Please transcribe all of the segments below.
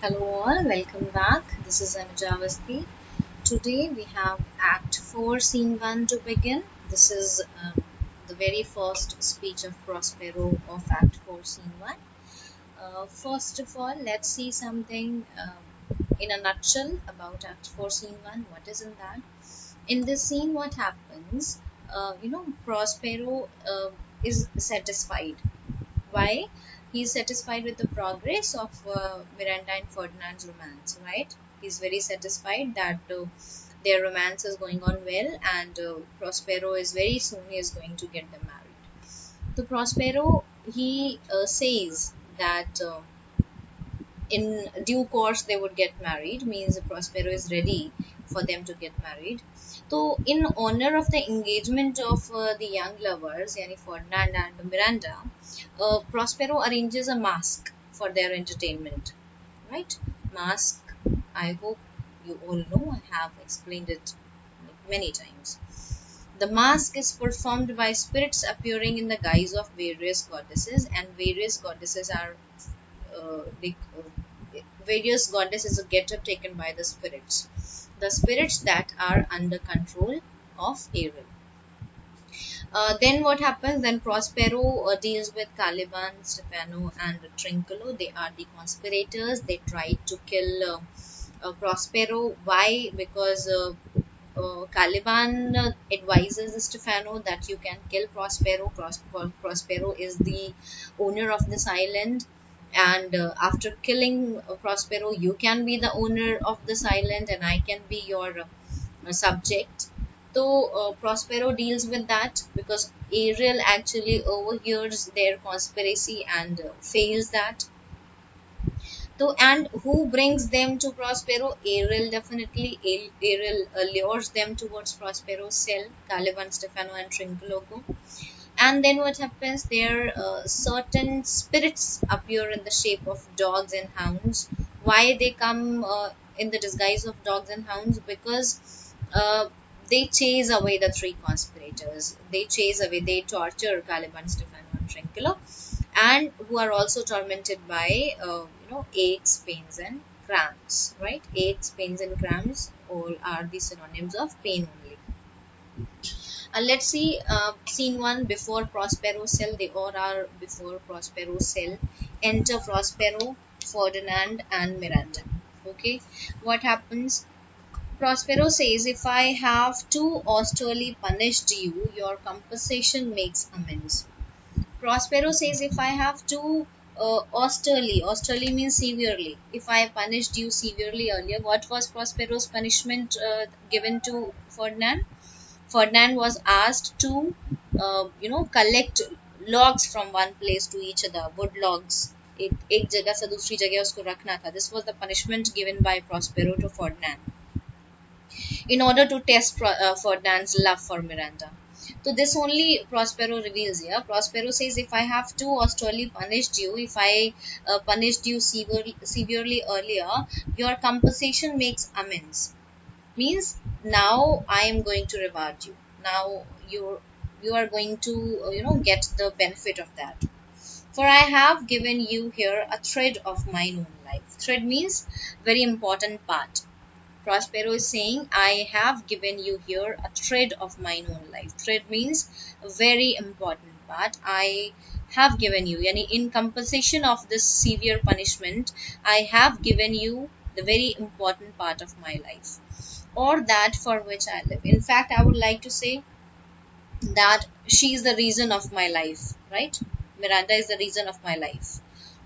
Hello all, welcome back. This is Anujavasti. Today we have Act 4, Scene 1 to begin. This is the very first speech of Prospero of Act 4, Scene 1. First of all, let's see something in a nutshell about Act 4, Scene 1. What is in that? In this scene, what happens? Prospero is satisfied. Why? He's satisfied with the progress of Miranda and Ferdinand's romance, right? He's very satisfied that their romance is going on well, and Prospero is very soon he is going to get them married. So Prospero he says that in due course they would get married, means Prospero is ready for them to get married. So in honor of the engagement of the young lovers, yani Ferdinand and Miranda, Prospero arranges a mask for their entertainment, right? Mask, I hope you all know, I have explained it many times. The mask is performed by spirits appearing in the guise of various goddesses, and various goddesses are various goddesses a get-up taken by the spirits that are under control of Ariel. Then what happens? Then Prospero deals with Caliban, Stefano, and Trinculo. They are the conspirators. They try to kill Prospero. Why? Because Caliban advises Stefano that you can kill Prospero. Prospero is the owner of this island, and after killing Prospero, you can be the owner of this island, and I can be your subject. So Prospero deals with that because Ariel actually overhears their conspiracy and fails that. So, and who brings them to Prospero? Ariel, definitely. Ariel lures them towards Prospero's cell, Caliban, Stefano, and Trinculo. And then what happens? There certain spirits appear in the shape of dogs and hounds. Why they come in the disguise of dogs and hounds? Because uh, they chase away the three conspirators. They chase away, they torture Caliban, Stefano, and Trinculo, and who are also tormented by aches, pains, and cramps. Right? Aches, pains, and cramps all are the synonyms of pain only. Let's see scene 1 before Prospero cell. They all are before Prospero cell. Enter Prospero, Ferdinand, and Miranda. Okay, what happens? Prospero says, if I have too austerely punished you, your compensation makes amends. Prospero says, if I have too austerely means severely. If I punished you severely earlier, what was Prospero's punishment given to Ferdinand? Ferdinand was asked to, collect logs from one place to each other, wood logs. एक जगह से दूसरी जगह उसको रखना था. This was the punishment given by Prospero to Ferdinand in order to test Ferdinand's love for Miranda. So this only Prospero reveals here. Prospero says, if I have too austerely punished you, if I punished you severely earlier, your compensation makes amends. Means now I am going to reward you. Now you are going to get the benefit of that. For I have given you here a thread of mine own life. Thread means very important part. Prospero is saying, I have given you here a thread of mine own life. Thread means a very important part. I have given you, yani in compensation of this severe punishment, I have given you the very important part of my life, or that for which I live. In fact, I would like to say that she is the reason of my life, right? Miranda is the reason of my life,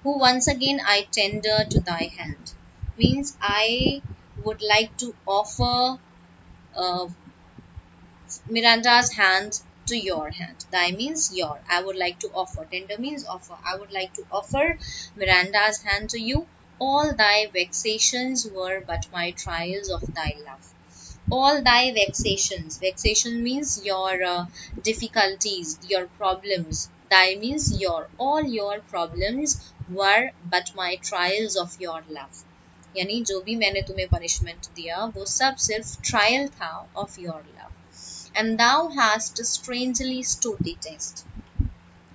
who once again I tender to thy hand. Means I would like to offer uh, Miranda's hand to your hand. Thy means your. I would like to offer. Tender means offer. I would like to offer Miranda's hand to you. All thy vexations were but my trials of thy love. All thy vexations. Vexation means your difficulties, your problems. Thy means your. All your problems were but my trials of your love. यानी जो भी मैंने तुम्हें punishment दिया वो सब सिर्फ trial था of your love. And thou hast strangely stood the test.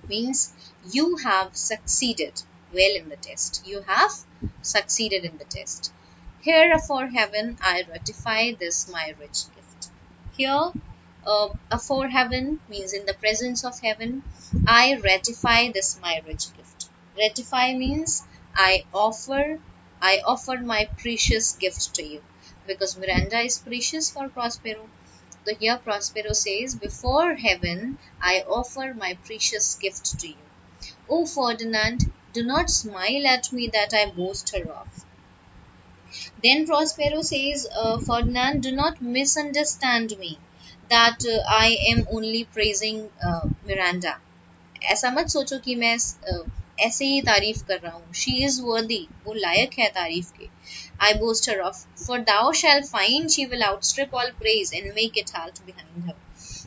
Means you have succeeded. well in the test. You have succeeded in the test. Here for heaven I ratify this my rich gift. Here, for heaven means in the presence of heaven, I ratify this my rich gift. Ratify means I offer, I offered my precious gift to you, because Miranda is precious for Prospero. So here Prospero says, before heaven I offer my precious gift to you. O Ferdinand, do not smile at me that I boast her of. Then Prospero says, Ferdinand, do not misunderstand me that I am only praising Miranda. ऐसा मत सोचो कि मैं ऐसे ही तारीफ कर रहा हूँ. She is worthy. वो लायक है तारीफ के. I boast her of. For thou shalt find she will outstrip all praise and make it halt behind her.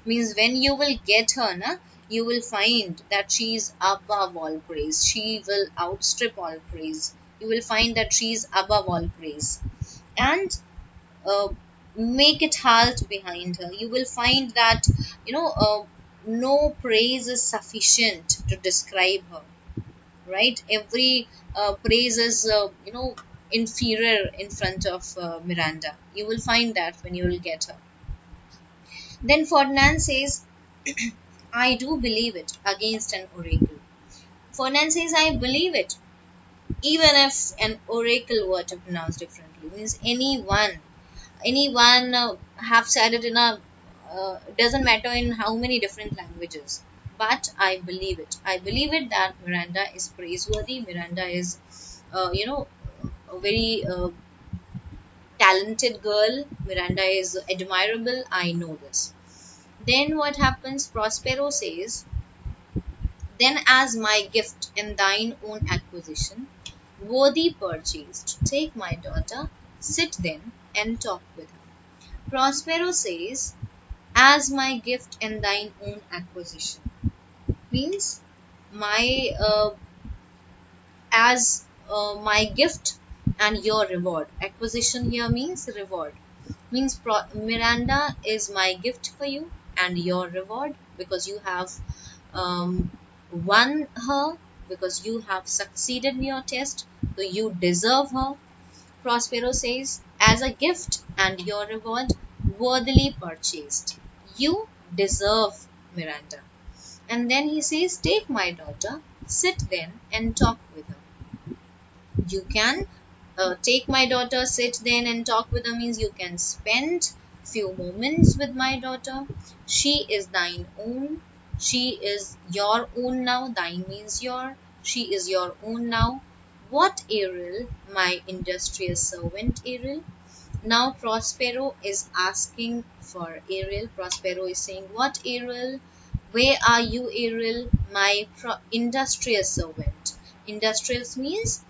Means when you will get her, na, you will find that she is above all praise. She will outstrip all praise. You will find that she is above all praise. And uh, make it halt behind her. You will find that, no praise is sufficient to describe her, right? Every praise is, inferior in front of Miranda. You will find that when you will get her. Then Ferdinand says, I do believe it against an oracle. Ferdinand says, I believe it, even if an oracle were to pronounce differently. Means anyone have said it in a doesn't matter in how many different languages, but I believe it that Miranda is praiseworthy. Miranda is a very talented girl. Miranda is admirable. I know this. Then what happens? Prospero says, then as my gift in thine own acquisition, worthy purchased, take my daughter, sit then and talk with her. Prospero says, as my gift in thine own acquisition. Means my as my gift and your reward. Acquisition here means reward. Means Miranda is my gift for you and your reward, because you have won her, because you have succeeded in your test, so you deserve her. Prospero says, as a gift and your reward, worthily purchased. You deserve Miranda. And then he says, take my daughter, sit then and talk with her. You can take my daughter, sit then and talk with her means you can spend few moments with my daughter. She is thine own. She is your own now. Thine means your. She is your own now. What Ariel, my industrious servant Ariel? Now Prospero is asking for Ariel. Prospero is saying, what Ariel? Where are you, Ariel? My industrious servant. Industrious means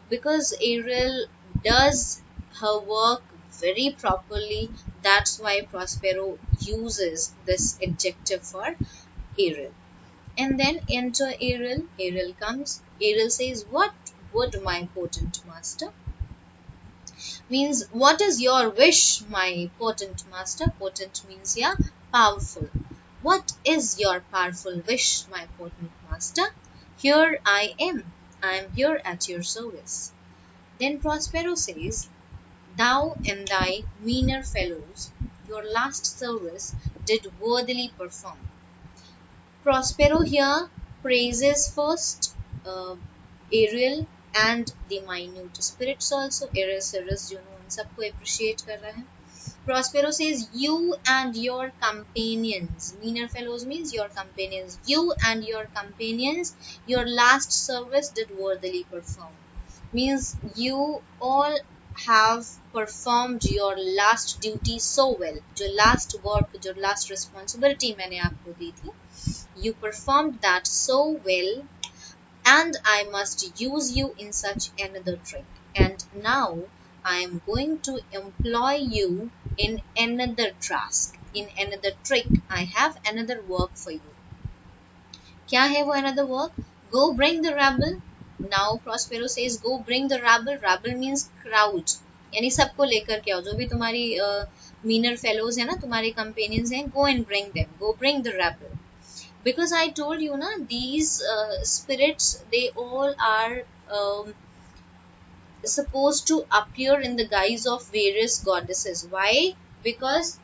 because Ariel does her work very properly, that's why Prospero uses this adjective for Ariel. And then enter Ariel. Ariel comes. Ariel says, what would my potent master? Means what is your wish, my potent master? Potent means yeah, powerful. What is your powerful wish, my potent master? Here I am. I am here at your service. Then Prospero says, thou and thy meaner fellows your last service did worthily perform. Prospero here praises first Ariel and the minute spirits also. Ariel Cyrus जो उन सबको appreciate कर रहा है. Prospero says, you and your companions, meaner fellows means your companions, you and your companions, your last service did worthily perform. Means you all have performed your last duty so well. जो last work, जो last responsibility मैंने आपको दी थी, you performed that so well, and I must use you in such another trick. And now I am going to employ you in another task, in another trick. I have another work for you. क्या है वो another work? Go bring the rabble. Now Prospero says, go bring the rabble. Rabble means crowd. यानी सबको लेकर के आओ, जो भी तुम्हारी meaner fellows है ना, तुम्हारे companions हैं, go and bring them. Go bring the rabble. because I told you na, these spirits, they all are supposed to appear in the guise of various goddesses. Why? Because,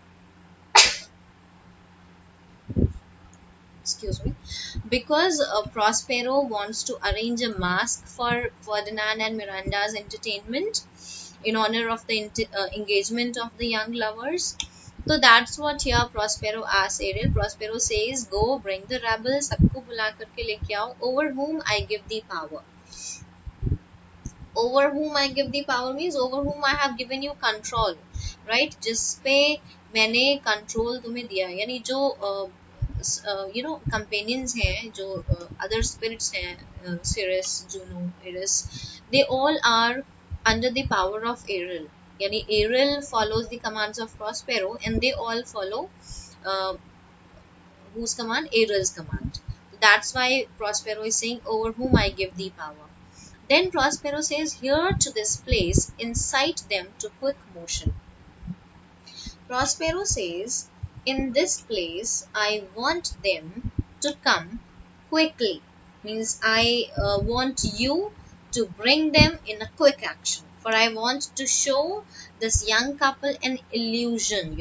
excuse me, because Prospero wants to arrange a mask for Ferdinand and Miranda's entertainment in honor of the engagement of the young lovers. So that's what here Prospero asks Ariel. Prospero says, "Go, bring the rabble, सबको बुला करके लेके आओ, over whom I give thee power." Over whom I give the power means over whom I have given you control, right? जिस पे मैंने control तुम्हें दिया, यानी जो companions हैं, जो other spirits हैं, Sirius, Juno, Eris, they all are under the power of Ariel. यानी Ariel follows the commands of Prospero and they all follow uh, whose command? Ariel's command. That's why Prospero is saying, over whom I give thee power. Then Prospero says, here to this place, incite them to quick motion. Prospero says, in this place, I want them to come quickly. Means I want you to bring them in a quick action. For I want to show this young couple an illusion,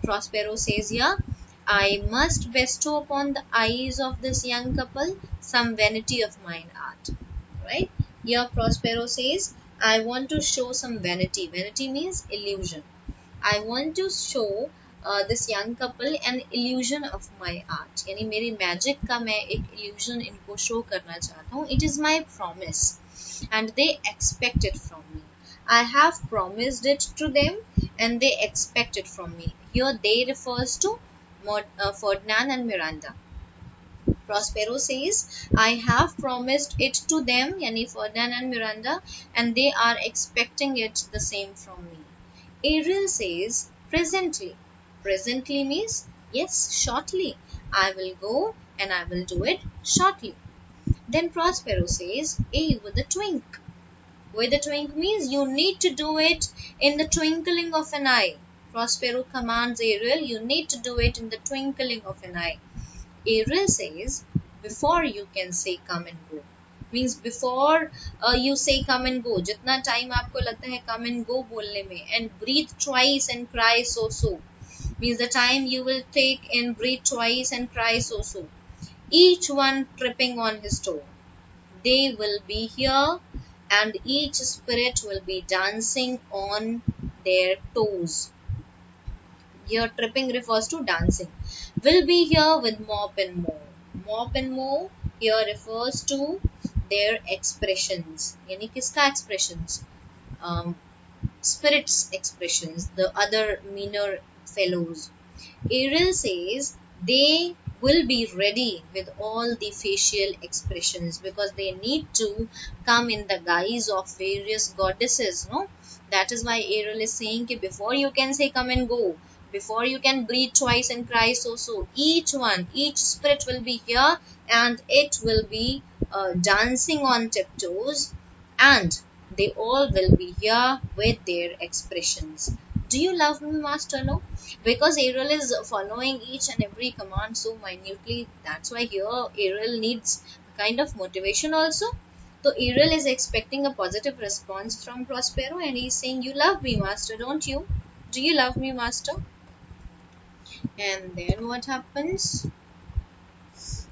Prospero says here, I must bestow upon the eyes of this young couple some vanity of mine art. Right? Here Prospero says, I want to show some vanity. Vanity means illusion. I want to show this young couple an illusion of my art. यानी मेरी magic का मैं एक illusion इनको show करना चाहता हूँ. It is my promise and they expect it from me. I have promised it to them and they expect it from me. Here they refers to Ferdinand and Miranda. Prospero says, I have promised it to them, yani Ferdinand and Miranda, and they are expecting it the same from me. Ariel says, presently. Presently means, yes, shortly. I will go and I will do it shortly. Then Prospero says, with a twink. With a twink means you need to do it in the twinkling of an eye. Prospero commands Ariel, you need to do it in the twinkling of an eye. Ariel says, before you can say come and go. Means before you say come and go, जितना time आपको लगता है come and go बोलने में, and breathe twice and cry so. Means the time you will take and breathe twice and cry so. Each one tripping on his toe. They will be here and each spirit will be dancing on their toes. Here tripping refers to dancing. Will be here with mop and mow. Mop and mow here refers to their expressions. यानी किसका expressions? Spirits expressions, the other meaner fellows. Ariel says they will be ready with all the facial expressions because they need to come in the guise of various goddesses, no? That is why Ariel is saying that before you can say come and go, before you can breathe twice and cry so, each spirit will be here and it will be dancing on tiptoes and they all will be here with their expressions. Do you love me, Master? No? Because Ariel is following each and every command so minutely. That's why here Ariel needs a kind of motivation also. So Ariel is expecting a positive response from Prospero and he's saying, you love me, Master, don't you? Do you love me, Master? And then what happens?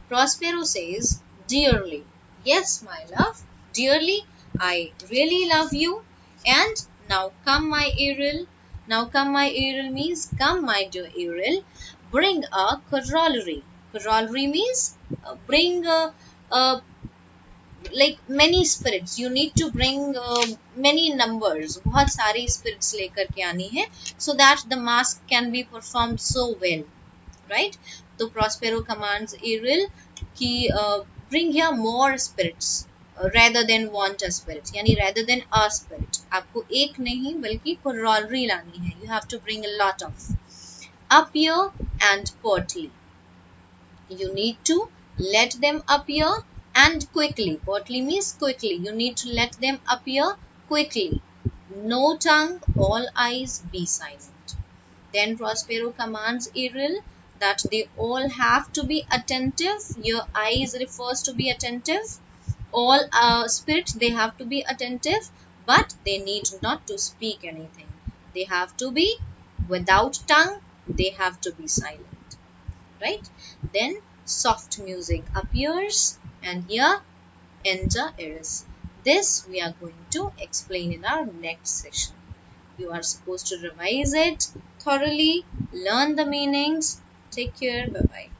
Prospero says, dearly. Yes, my love, dearly, I really love you. And now come, my Ariel. Now come, my Ariel means come, my dear Ariel. Bring a corollary. Corollary means bring like many spirits. You need to bring many numbers. बहुत सारी spirits लेकर के आनी है so that the mask can be performed so well, right? So Prospero commands Ariel कि bring here more spirits rather than want a spirit, यानी rather than a spirit. आपको एक नहीं बल्कि corollary लानी है. You have to bring a lot of. Appear and portly. You need to let them appear and quickly. Portly means quickly. You need to let them appear quickly. No tongue, all eyes, be silent. Then Prospero commands Ariel, that they all have to be attentive. Your eyes refers to be attentive. All spirits, they have to be attentive, but they need not to speak anything. They have to be without tongue. They have to be silent, right? Then soft music appears, and here enter iris. This we are going to explain in our next session. You are supposed to revise it thoroughly, learn the meanings. Take care. Bye bye.